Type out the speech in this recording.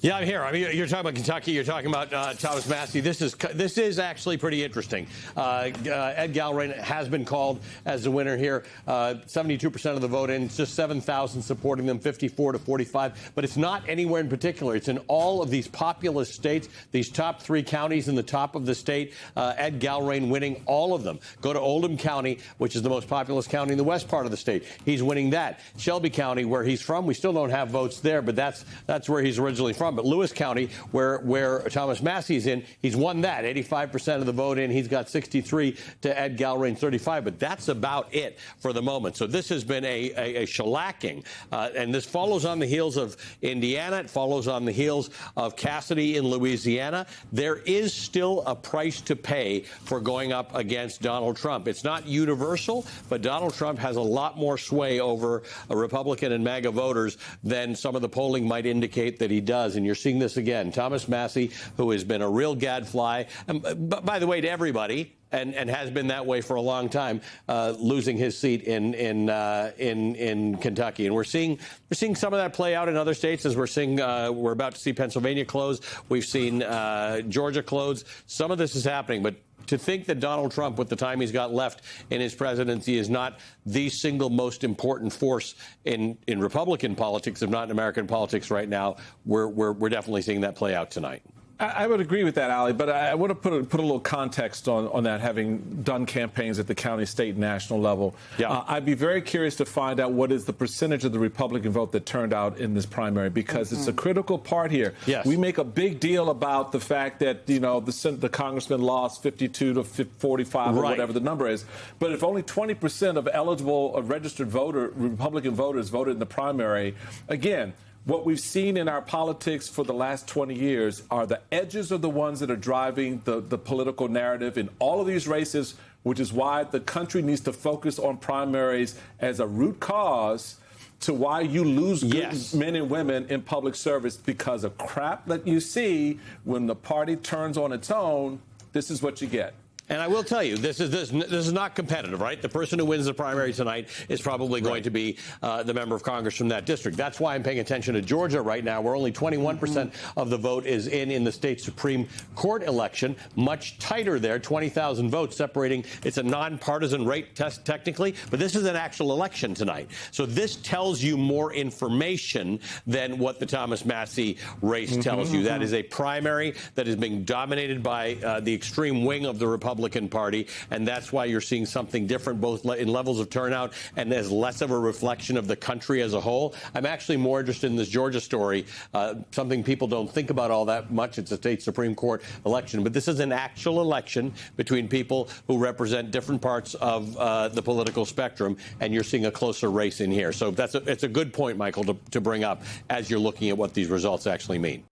Yeah, I'm here. I mean, you're talking about Kentucky. You're talking about Thomas Massie. This is actually pretty interesting. Ed Gallrein has been called as the winner here. 72% of the vote in. It's just 7,000 supporting them, 54 to 45. But it's not anywhere in particular. It's in all of these populous states, these top three counties in the top of the state. Ed Gallrein winning all of them. Go to Oldham County, which is the most populous county in the west part of the state. He's winning that. Shelby County, where he's from, we still don't have votes there, but that's where he's originally from. But Lewis County, where Thomas Massie's in, he's won that. 85% of the vote in. He's got 63 to Ed Gallrein 35. But that's about it for the moment. So this has been a shellacking. And this follows on the heels of Indiana. It follows on the heels of Cassidy in Louisiana. There is still a price to pay for going up against Donald Trump. It's not universal, but Donald Trump has a lot more sway over Republican and MAGA voters than some of the polling might indicate that he does. And you're seeing this again. Thomas Massie, who has been a real gadfly, by the way, to everybody, and has been that way for a long time, losing his seat in Kentucky. And we're seeing some of that play out in other states, as we're about to see Pennsylvania close. We've seen Georgia close. Some of this is happening, but to think that Donald Trump, with the time he's got left in his presidency, is not the single most important force in Republican politics, if not in American politics right now, we're definitely seeing that play out tonight. I would agree with that, Ali, but I want to put a little context on that, having done campaigns at the county, state, and national level. Yeah. I'd be very curious to find out what is the percentage of the Republican vote that turned out in this primary, because it's a critical part here. Yes. We make a big deal about the fact that, the congressman lost 52 to 45 or whatever the number is. But if only 20% of eligible registered Republican voters voted in the primary, again, what we've seen in our politics for the last 20 years are the edges are the ones that are driving the political narrative in all of these races, which is why the country needs to focus on primaries as a root cause to why you lose good men and women in public service, because of crap that you see when the party turns on its own. This is what you get. And I will tell you, this is not competitive, right? The person who wins the primary tonight is probably going to be the member of Congress from that district. That's why I'm paying attention to Georgia right now, where only 21% of the vote is in the state Supreme Court election. Much tighter there, 20,000 votes separating. It's a nonpartisan rate test technically, but this is an actual election tonight. So this tells you more information than what the Thomas Massie race tells you. That is a primary that is being dominated by the extreme wing of the Republican Party, and that's why you're seeing something different, both in levels of turnout and as less of a reflection of the country as a whole. I'm actually more interested in this Georgia story, something people don't think about all that much. It's a state Supreme Court election, but this is an actual election between people who represent different parts of the political spectrum, and you're seeing a closer race in here. So it's a good point, Michael, to bring up as you're looking at what these results actually mean.